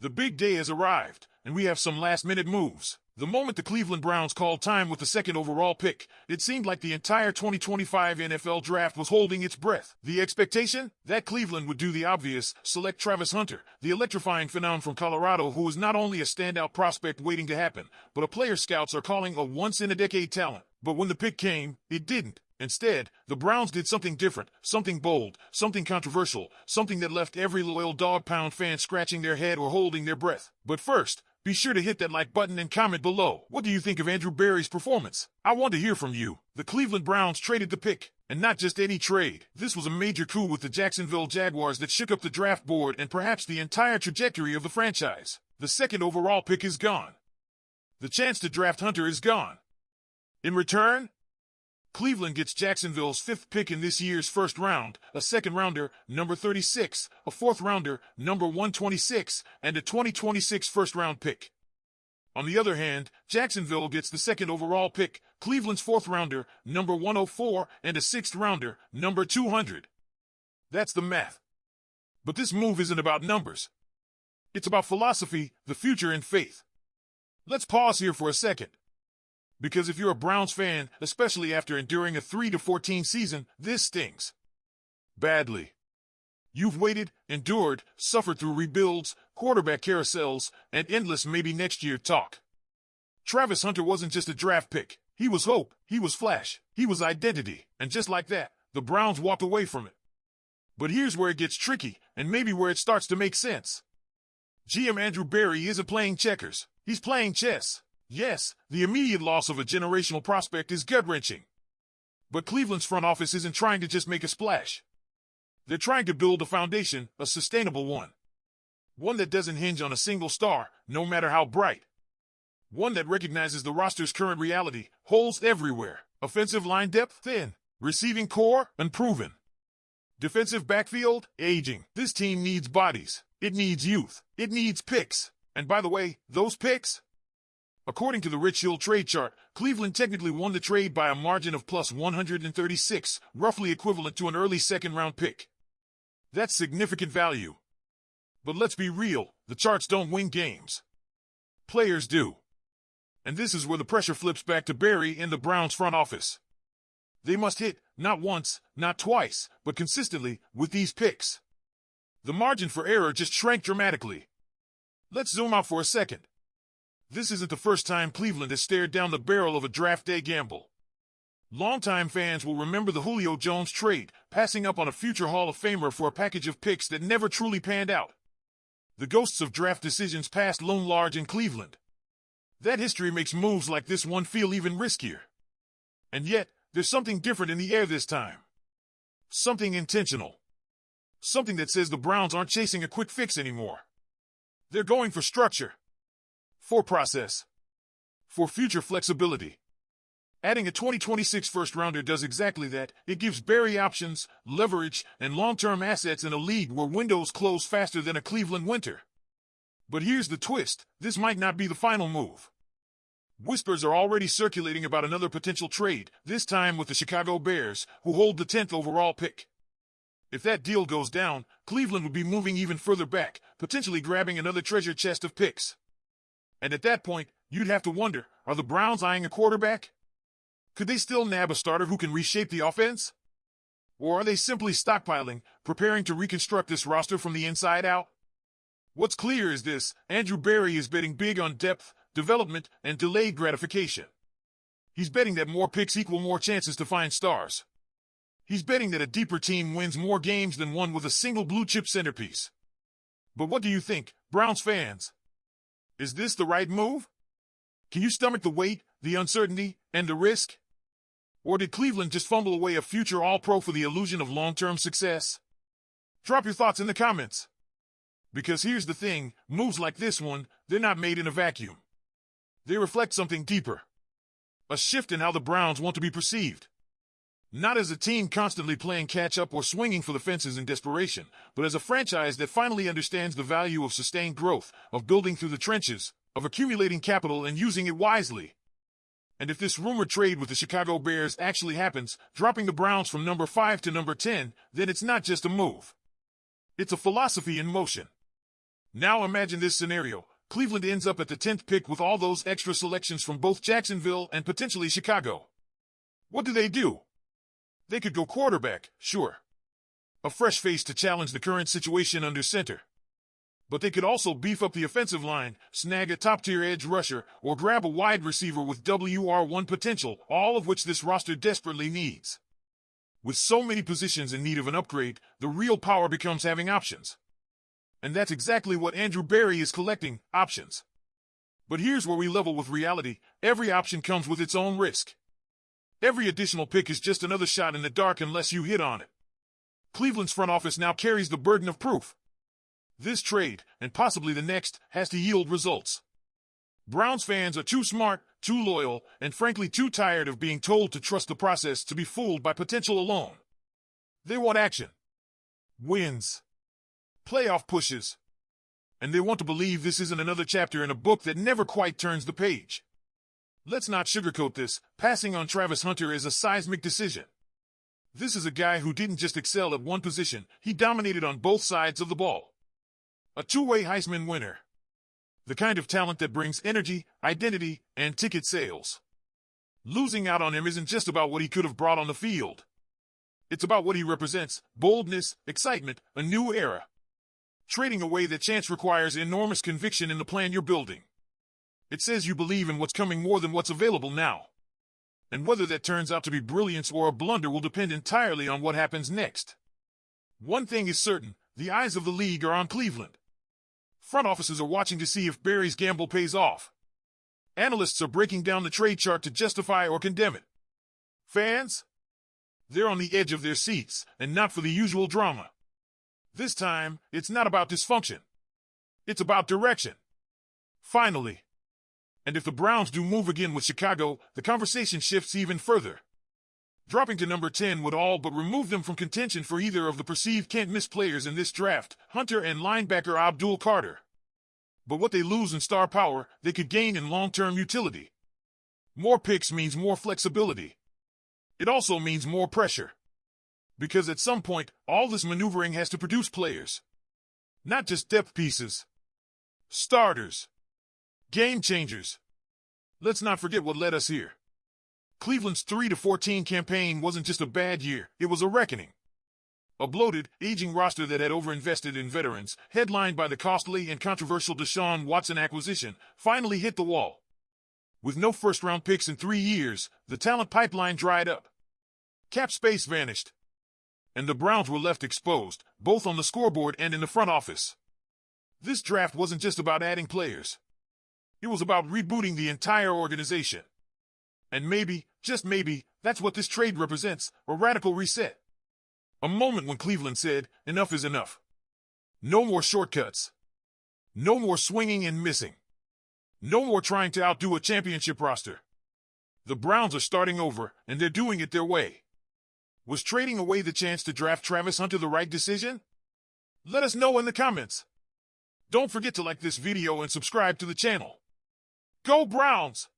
The big day has arrived, and we have some last-minute moves. The moment the Cleveland Browns called time with the second overall pick, it seemed like the entire 2025 NFL Draft was holding its breath. The expectation? That Cleveland would do the obvious, select Travis Hunter, the electrifying phenom from Colorado who is not only a standout prospect waiting to happen, but a player scouts are calling a once-in-a-decade talent. But when the pick came, it didn't. Instead, the Browns did something different, something bold, something controversial, something that left every loyal Dawg Pound fan scratching their head or holding their breath. But first, be sure to hit that like button and comment below. What do you think of Andrew Berry's performance? I want to hear from you. The Cleveland Browns traded the pick, and not just any trade. This was a major coup with the Jacksonville Jaguars that shook up the draft board and perhaps the entire trajectory of the franchise. The second overall pick is gone. The chance to draft Hunter is gone. In return, Cleveland gets Jacksonville's fifth pick in this year's first round, a second rounder, number 36, a fourth rounder, number 126, and a 2026 first round pick. On the other hand, Jacksonville gets the second overall pick, Cleveland's fourth rounder, number 104, and a sixth rounder, number 200. That's the math. But this move isn't about numbers. It's about philosophy, the future, and faith. Let's pause here for a second. Because if you're a Browns fan, especially after enduring a 3-14 season, this stings. Badly. You've waited, endured, suffered through rebuilds, quarterback carousels, and endless maybe next year talk. Travis Hunter wasn't just a draft pick. He was hope, he was flash, he was identity, and just like that, the Browns walked away from it. But here's where it gets tricky, and maybe where it starts to make sense. GM Andrew Berry isn't playing checkers, he's playing chess. Yes, the immediate loss of a generational prospect is gut-wrenching. But Cleveland's front office isn't trying to just make a splash. They're trying to build a foundation, a sustainable one. One that doesn't hinge on a single star, no matter how bright. One that recognizes the roster's current reality, holes everywhere. Offensive line depth, thin. Receiving core, unproven. Defensive backfield, aging. This team needs bodies. It needs youth. It needs picks. And by the way, those picks? According to the Rich Hill trade chart, Cleveland technically won the trade by a margin of plus 136, roughly equivalent to an early second-round pick. That's significant value. But let's be real, the charts don't win games. Players do. And this is where the pressure flips back to Berry and the Browns front office. They must hit, not once, not twice, but consistently, with these picks. The margin for error just shrank dramatically. Let's zoom out for a second. This isn't the first time Cleveland has stared down the barrel of a draft day gamble. Longtime fans will remember the Julio Jones trade, passing up on a future Hall of Famer for a package of picks that never truly panned out. The ghosts of draft decisions past loom large in Cleveland. That history makes moves like this one feel even riskier. And yet, there's something different in the air this time. Something intentional. Something that says the Browns aren't chasing a quick fix anymore. They're going for structure. For process. For future flexibility. Adding a 2026 first-rounder does exactly that. It gives Berry options, leverage, and long-term assets in a league where windows close faster than a Cleveland winter. But here's the twist. This might not be the final move. Whispers are already circulating about another potential trade, this time with the Chicago Bears, who hold the 10th overall pick. If that deal goes down, Cleveland would be moving even further back, potentially grabbing another treasure chest of picks. And at that point, you'd have to wonder, are the Browns eyeing a quarterback? Could they still nab a starter who can reshape the offense? Or are they simply stockpiling, preparing to reconstruct this roster from the inside out? What's clear is this: Andrew Berry is betting big on depth, development, and delayed gratification. He's betting that more picks equal more chances to find stars. He's betting that a deeper team wins more games than one with a single blue-chip centerpiece. But what do you think, Browns fans? Is this the right move? Can you stomach the weight, the uncertainty, and the risk? Or did Cleveland just fumble away a future All-Pro for the illusion of long-term success? Drop your thoughts in the comments. Because here's the thing, moves like this one, they're not made in a vacuum. They reflect something deeper. A shift in how the Browns want to be perceived. Not as a team constantly playing catch-up or swinging for the fences in desperation, but as a franchise that finally understands the value of sustained growth, of building through the trenches, of accumulating capital and using it wisely. And if this rumored trade with the Chicago Bears actually happens, dropping the Browns from number 5 to number 10, then it's not just a move. It's a philosophy in motion. Now imagine this scenario. Cleveland ends up at the 10th pick with all those extra selections from both Jacksonville and potentially Chicago. What do? They could go quarterback, sure. A fresh face to challenge the current situation under center. But they could also beef up the offensive line, snag a top-tier edge rusher, or grab a wide receiver with WR1 potential, all of which this roster desperately needs. With so many positions in need of an upgrade, the real power becomes having options. And that's exactly what Andrew Berry is collecting, options. But here's where we level with reality. Every option comes with its own risk. Every additional pick is just another shot in the dark unless you hit on it. Cleveland's front office now carries the burden of proof. This trade, and possibly the next, has to yield results. Browns fans are too smart, too loyal, and frankly too tired of being told to trust the process to be fooled by potential alone. They want action. Wins. Playoff pushes. And they want to believe this isn't another chapter in a book that never quite turns the page. Let's not sugarcoat this. Passing on Travis Hunter is a seismic decision. This is a guy who didn't just excel at one position, he dominated on both sides of the ball. A two-way Heisman winner. The kind of talent that brings energy, identity, and ticket sales. Losing out on him isn't just about what he could have brought on the field. It's about what he represents: boldness, excitement, a new era. Trading away that chance requires enormous conviction in the plan you're building. It says you believe in what's coming more than what's available now. And whether that turns out to be brilliance or a blunder will depend entirely on what happens next. One thing is certain, the eyes of the league are on Cleveland. Front offices are watching to see if Berry's gamble pays off. Analysts are breaking down the trade chart to justify or condemn it. Fans? They're on the edge of their seats, and not for the usual drama. This time, it's not about dysfunction. It's about direction. Finally. And if the Browns do move again with Chicago, the conversation shifts even further. Dropping to number 10 would all but remove them from contention for either of the perceived can't-miss players in this draft, Hunter and linebacker Abdul Carter. But what they lose in star power, they could gain in long-term utility. More picks means more flexibility. It also means more pressure. Because at some point, all this maneuvering has to produce players. Not just depth pieces. Starters. Game changers. Let's not forget what led us here. Cleveland's 3-14 campaign wasn't just a bad year, it was a reckoning. A bloated, aging roster that had overinvested in veterans, headlined by the costly and controversial Deshaun Watson acquisition, finally hit the wall. With no first-round picks in 3 years, the talent pipeline dried up. Cap space vanished. And the Browns were left exposed, both on the scoreboard and in the front office. This draft wasn't just about adding players. It was about rebooting the entire organization. And maybe, just maybe, that's what this trade represents, a radical reset. A moment when Cleveland said, enough is enough. No more shortcuts. No more swinging and missing. No more trying to outdo a championship roster. The Browns are starting over, and they're doing it their way. Was trading away the chance to draft Travis Hunter the right decision? Let us know in the comments. Don't forget to like this video and subscribe to the channel. Go Browns!